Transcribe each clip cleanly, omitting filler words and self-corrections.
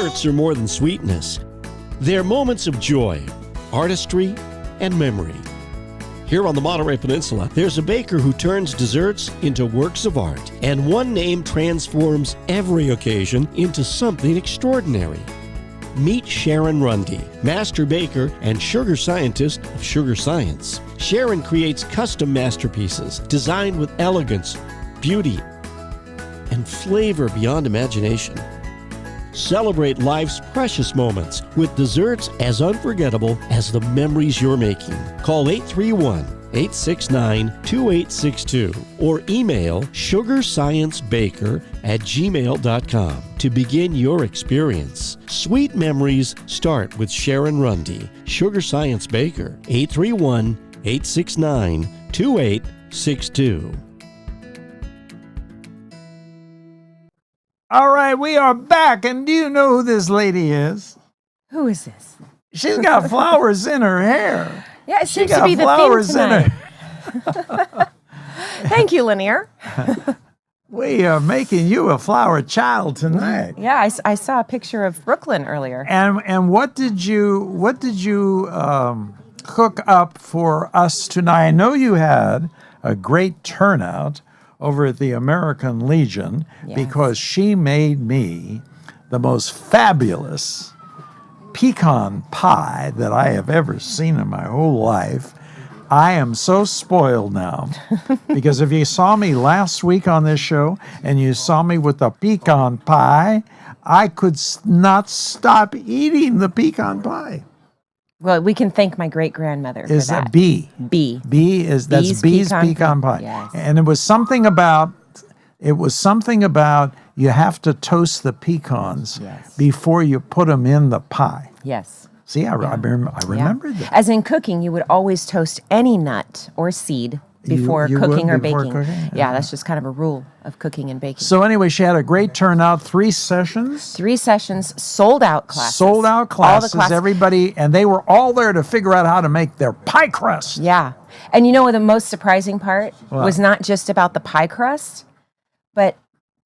Desserts are more than sweetness. They're moments of joy, artistry, and memory. Here on the Monterey Peninsula, there's a baker who turns desserts into works of art, and one name transforms every occasion into something extraordinary. Meet Sharon Rundy, master baker and sugar scientist of Sugar Science. Sharon creates custom masterpieces designed with elegance, beauty, and flavor beyond imagination. Celebrate life's precious moments with desserts as unforgettable as the memories you're making. Call 831-869-2862 or email sugarsciencebaker@gmail.com to begin your experience. Sweet memories start with Sharon Rundy, Sugar Science Baker, 831-869-2862. All right, we are back, and do you know who this lady is? Who is this? She's got flowers in her hair. Yeah, it seems to be the theme tonight. Thank you, Lanier. We are making you a flower child tonight. Yeah, I saw a picture of Brooklyn earlier. And what did you cook up for us tonight? I know you had a great turnout over at the American Legion, yes, because she made me the most fabulous pecan pie that I have ever seen in my whole life. I am so spoiled now because if you saw me last week on this show and you saw me with the pecan pie, I could not stop eating the pecan pie. Well, we can thank my great-grandmother for Is that. a B. B. B is, that's B's pecan pie. Yes. And it was something about you have to toast the pecans, yes, before you put them in the pie. Yes. See, I remembered that. As in cooking, you would always toast any nut or seed before cooking or baking. Yeah, that's just kind of a rule of cooking and baking. So anyway, she had a great turnout, 3 sessions. 3 sessions, sold out classes. Sold out classes, all the classes. Everybody, and they were all there to figure out how to make their pie crust. Yeah. And you know what the most surprising part was not just about the pie crust, but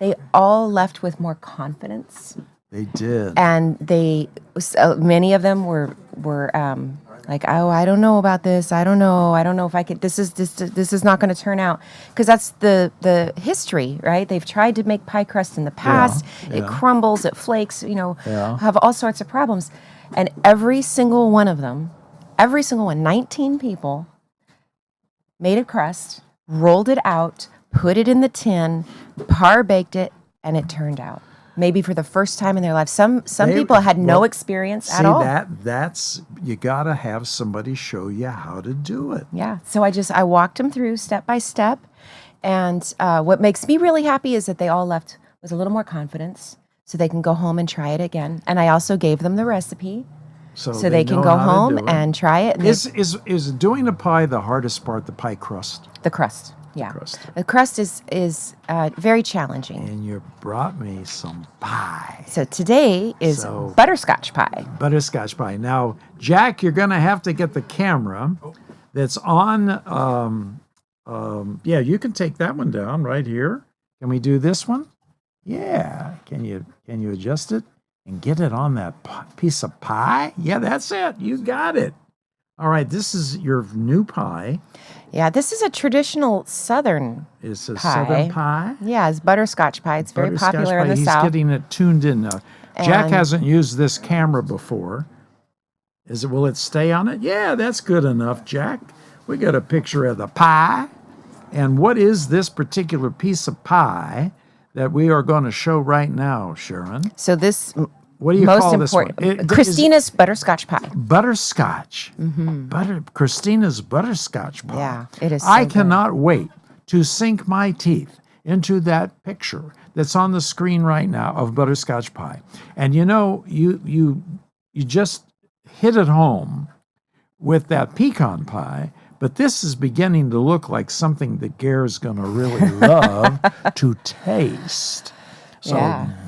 they all left with more confidence. They did. And many of them were like, oh, I don't know about this. I don't know if I could. This is not going to turn out, because that's the history, right? They've tried to make pie crust in the past. Yeah. It crumbles, it flakes. Have all sorts of problems, and every single one of them, 19 people, made a crust, rolled it out, put it in the tin, baked it, and it turned out. Maybe for the first time in their life. Some people had no experience at all. That's you got to have somebody show you how to do it. Yeah. So I walked them through step by step, and what makes me really happy is that they all left with a little more confidence, so they can go home and try it again. And I also gave them the recipe, so they can go home and try it. Is doing a pie the hardest part? The pie crust. The crust. Yeah, the crust is very challenging. And you brought me some pie. So today is butterscotch pie. Butterscotch pie. Now, Jack, you're going to have to get the camera that's on. Yeah, you can take that one down right here. Can we do this one? Yeah. Can you adjust it and get it on that piece of pie? Yeah, that's it. You got it. All right, this is your new pie. Yeah, this is a traditional Southern pie. It's a Southern pie? Yeah, it's butterscotch pie. It's very popular in the South. He's getting it tuned in now. Jack hasn't used this camera before. Will it stay on it? Yeah, that's good enough, Jack. We got a picture of the pie. And what is this particular piece of pie that we are going to show right now, Sharon? So this... What do you call this one? Christina's butterscotch pie. Butterscotch. Mm-hmm. Christina's butterscotch pie. Yeah, it is so I cannot wait to sink my teeth into that picture that's on the screen right now of butterscotch pie. And you just hit it home with that pecan pie, but this is beginning to look like something that Gare's going to really love to taste. So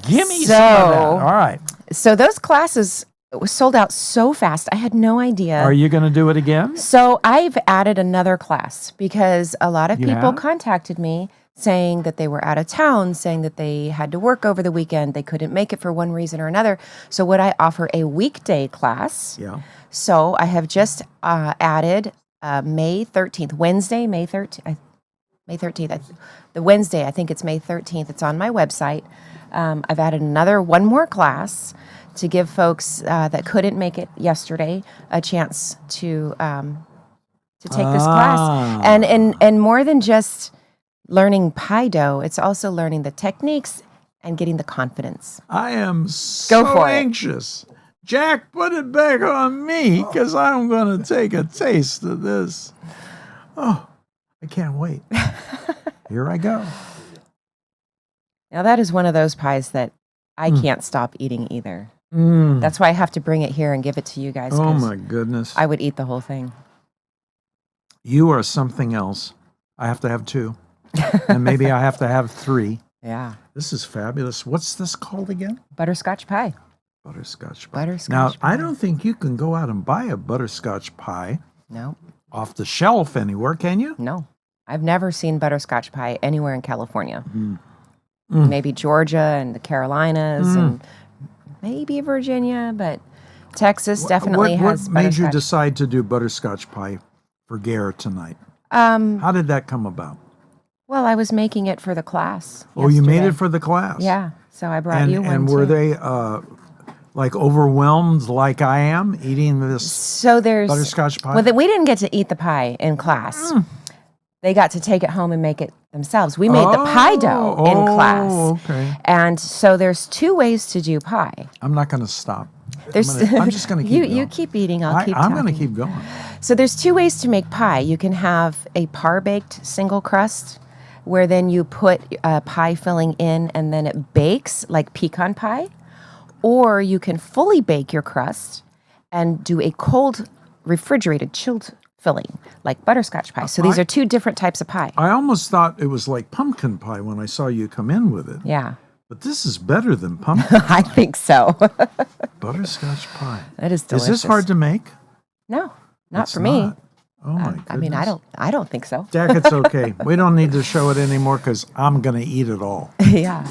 give me some of that. All right. So those classes sold out so fast. I had no idea. Are you going to do it again? So I've added another class because a lot of people contacted me saying that they were out of town, saying that they had to work over the weekend, they couldn't make it for one reason or another. So would I offer a weekday class? Yeah. So I have just added May 13th, Wednesday, May 13th. May 13th. The Wednesday, I think it's May 13th. It's on my website. I've added one more class to give folks that couldn't make it yesterday a chance to take this class. And more than just learning pie dough, it's also learning the techniques and getting the confidence. I am so anxious. Jack, put it back on me because I'm going to take a taste of this. Oh, I can't wait. Here I go. Now, that is one of those pies that I can't stop eating either. That's why I have to bring it here and give it to you guys. Oh, my goodness. I would eat the whole thing. You are something else. I have to have 2. And maybe I have to have 3. Yeah. This is fabulous. What's this called again? Butterscotch pie. Butterscotch pie. Butterscotch now, pie. I don't think you can go out and buy a butterscotch pie No. off the shelf anywhere, can you? No. I've never seen butterscotch pie anywhere in California. Maybe Georgia and the Carolinas and maybe Virginia, but Texas definitely has What made you butterscotch. decide to do butterscotch pie for Gare tonight? How did that come about? Well, I was making it for the class. Oh, you made yesterday. it for the class? Yeah. So I brought you one And were too. they like overwhelmed like I am eating this So there's butterscotch pie? Well, we didn't get to eat the pie in class. They got to take it home and make it themselves. We made the pie dough in class. Okay. And so there's 2 ways to do pie. I'm not going to stop. There's I'm just going to keep going. You keep eating, I'll keep I'm talking. going to keep going. So there's 2 ways to make pie. You can have a par-baked single crust, where then you put pie filling in and then it bakes like pecan pie. Or you can fully bake your crust and do a cold, refrigerated, chilled filling like butterscotch pie. So these are 2 different types of pie. I almost thought it was like pumpkin pie when I saw you come in with it. Yeah, But this is better than pumpkin I think so. butterscotch pie. That is delicious. Is this hard to make? No, not It's for me. not. Oh my goodness. I mean, I don't think so. Jack, it's okay. We don't need to show it anymore because I'm going to eat it all. Yeah.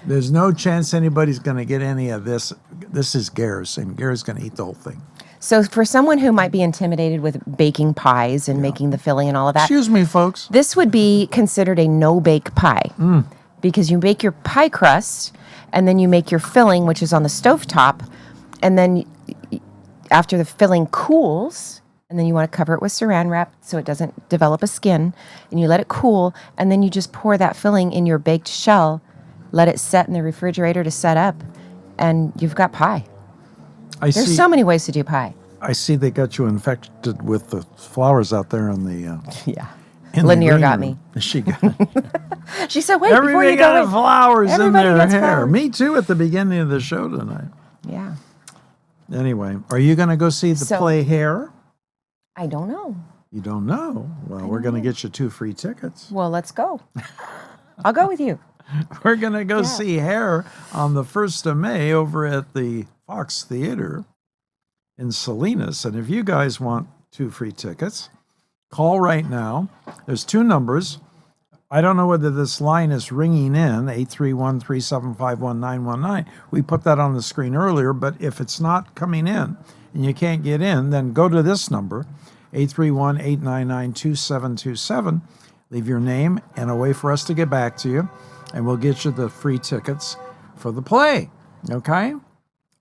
There's no chance anybody's going to get any of this. This is Gare's, and Gare's going to eat the whole thing. So for someone who might be intimidated with baking pies and making the filling and all of that, Excuse me, folks. this would be considered a no-bake pie because you bake your pie crust and then you make your filling, which is on the stovetop, and then after the filling cools, and then you want to cover it with saran wrap so it doesn't develop a skin, and you let it cool, and then you just pour that filling in your baked shell, let it set in the refrigerator to set up, and you've got pie. There's so many ways to do pie. I see they got you infected with the flowers out there in the. Yeah. In the Lanier green got room. me. She got. She said, wait, before Everybody you got go in. flowers Everybody in their gets hair. flowers. Me too. At the beginning of the show tonight. Yeah. Anyway, are you going to go see the So- play Hair? I don't know. You don't know. Well, we're going to get you 2 free tickets. Well, let's go. I'll go with you. We're going to go see Hair on the 1st of May over at the Fox Theater in Salinas. And if you guys want 2 free tickets, call right now. There's 2 numbers. I don't know whether this line is ringing in, 831-375-1919. We put that on the screen earlier, but if it's not coming in and you can't get in, then go to this number, 831-899-2727. Leave your name and a way for us to get back to you, and we'll get you the free tickets for the play, okay?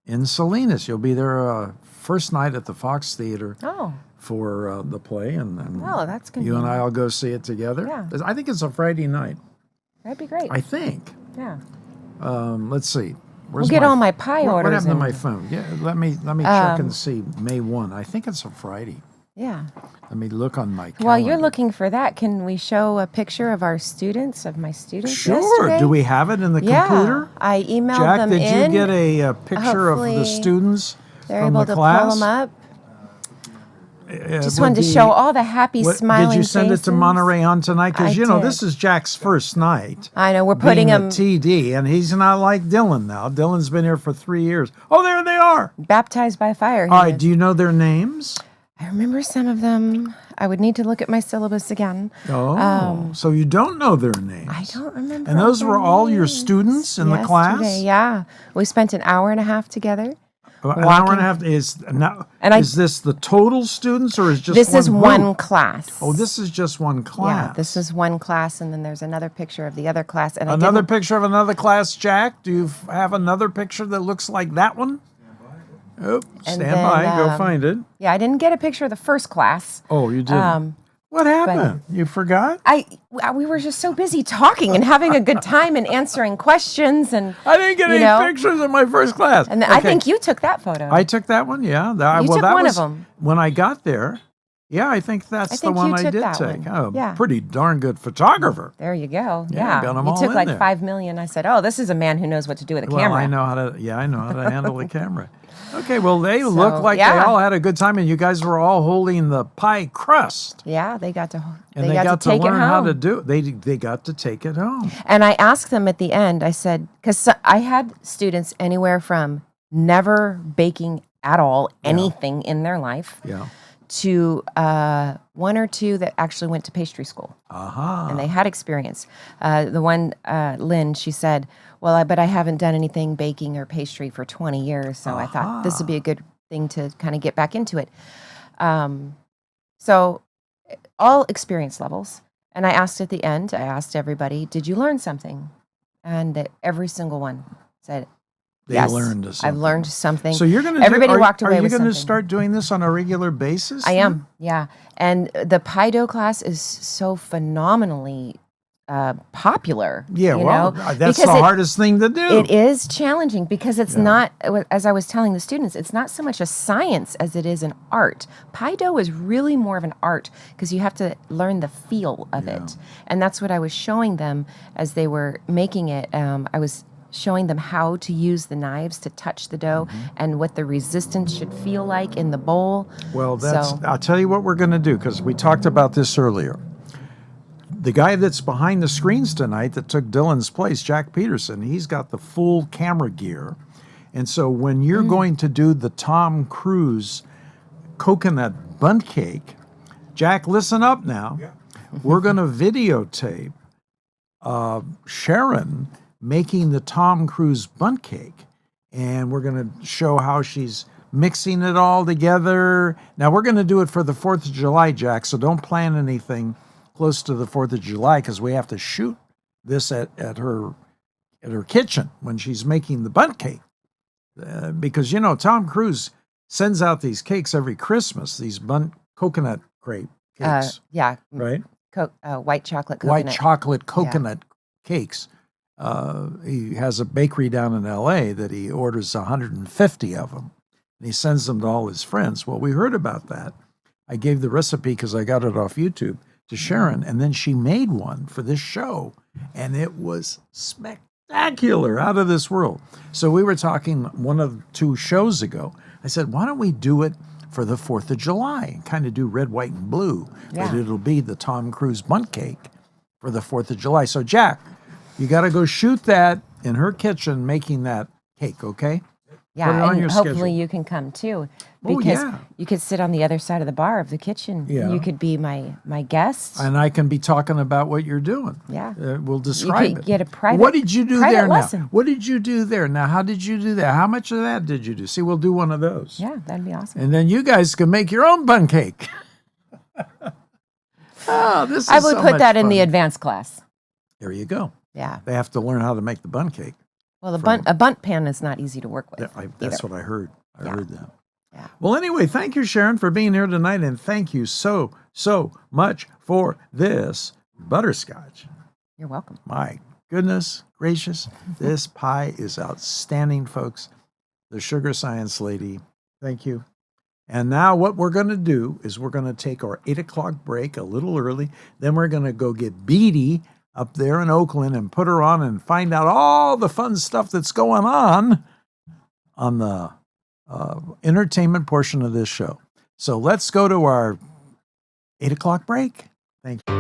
In Salinas. You'll be there first night at the Fox Theater Oh, for the play, and oh, that's you convenient. and I will go see it together. Yeah. I think it's a Friday night. That'd be great. I think. Yeah. Let's see. We'll get all my pie what orders happened to in. my phone? Yeah, let me check and see. May 1. I think it's a Friday. Yeah. Let me look on my calendar. While you're looking for that, can we show a picture of our students, of my students Sure. yesterday? Do we have it in the Yeah. computer? I emailed Jack, them did in. you get a picture of the Hopefully students They're from able the to class? pull them up. It Just would wanted to be- show all the happy, smiling Did you send it to faces. Monterey On Tonight? I Because, did. this is Jack's first night. I know, we're putting being them a TD, and he's not like Dylan now. Dylan's been here for 3 years. Oh, there they are. baptized by fire. All right, do you know their names? I remember some of them. I would need to look at my syllabus again. Oh, so you don't know their names. I don't remember. And those their were all your names. students in the class? Yesterday, yeah. We spent an hour and a half together. An hour and a half is this the total students or is just this one is group? one class. Oh, this is just one class. Yeah, this is one class, and then there's another picture of the other class. And another picture of another class, Jack. Do you have another picture that looks like that one? Oh, stand by. Go find it. Yeah, I didn't get a picture of the first class. Oh, you didn't. What happened? You forgot? We were just so busy talking and having a good time and answering questions, and I didn't get any pictures of my first class. And I think you took that photo. I took that one. Yeah, you took one of them when I got there. Yeah, I think that's the one I did take. One. Oh, yeah. Pretty darn good photographer. There you go. Yeah, got them all you took in like there. 5 million. I said, "Oh, this is a man who knows what to do with a camera." I know how to. Yeah, I know how to handle the camera. Okay, well, they look like they all had a good time, and you guys were all holding the pie crust. Yeah, they got to. And they got to learn how to do it. They got to take it home. And I asked them at the end. I said, because I had students anywhere from never baking at all, anything in their life, to one or two that actually went to pastry school. And they had experience. The one, Lynn, she said, well, but I haven't done anything baking or pastry for 20 years, so I thought this would be a good thing to kind of get back into it. So all experience levels. And I asked at the end, I asked everybody, did you learn something? And every single one said, yes, learned something. I've learned something. So you're going to everybody walked away with something. Are you going to start doing this on a regular basis? I am, yeah. And the pie dough class is so phenomenally popular. Yeah, you well, know? that's the hardest thing to do. It is challenging because it's not, as I was telling the students, it's not so much a science as it is an art. Pie dough is really more of an art because you have to learn the feel of it. And that's what I was showing them as they were making it. I was showing them how to use the knives to touch the dough and what the resistance should feel like in the bowl. Well, I'll tell you what we're going to do because we talked about this earlier. The guy that's behind the screens tonight that took Dylan's place, Jack Peterson, he's got the full camera gear. And so when you're going to do the Tom Cruise coconut bundt cake, Jack, listen up now. Yeah. We're going to videotape Sharon making the Tom Cruise bundt cake. And we're going to show how she's mixing it all together. Now, we're going to do it for the 4th of July, Jack, so don't plan anything close to the 4th of July because we have to shoot this at her kitchen when she's making the bundt cake. Because, you know, Tom Cruise sends out these cakes every Christmas, these coconut crepe cakes. Right? White chocolate coconut. White chocolate coconut cakes. He has a bakery down in L.A. that he orders 150 of them. And he sends them to all his friends. Well, we heard about that. I gave the recipe because I got it off YouTube to Sharon, and then she made one for this show, and it was spectacular, out of this world. So we were talking 1 or 2 shows ago. I said, why don't we do it for the 4th of July and kind of do red, white, and blue, but it'll be the Tom Cruise bundt cake for the 4th of July. So, Jack, you got to go shoot that in her kitchen making that cake, okay? Yeah, Put it on and your hopefully schedule. you can come too, because you could sit on the other side of the bar of the kitchen. Yeah. You could be my guest. And I can be talking about what you're doing. Yeah. We'll describe you could it. get a private What did you do there lesson. now? What did you do there? Now, how did you do that? How much of that did you do? See, we'll do one of those. Yeah, that'd be awesome. And then you guys can make your own bundt cake. This is I would so put much that in fun. the advanced class. There you go. Yeah. They have to learn how to make the bundt cake. Well, a bundt pan is not easy to work with. That's what I heard. I heard that. Yeah. Well, anyway, thank you, Sharon, for being here tonight, and thank you so much for this butterscotch. You're welcome. My goodness gracious, this pie is outstanding, folks. The Sugar Science Lady, thank you. And now what we're going to do is we're going to take our 8 o'clock break a little early. Then we're going to go get Beatty up there in Oakland and put her on and find out all the fun stuff that's going on the entertainment portion of this show. So let's go to our 8 o'clock break. Thank you.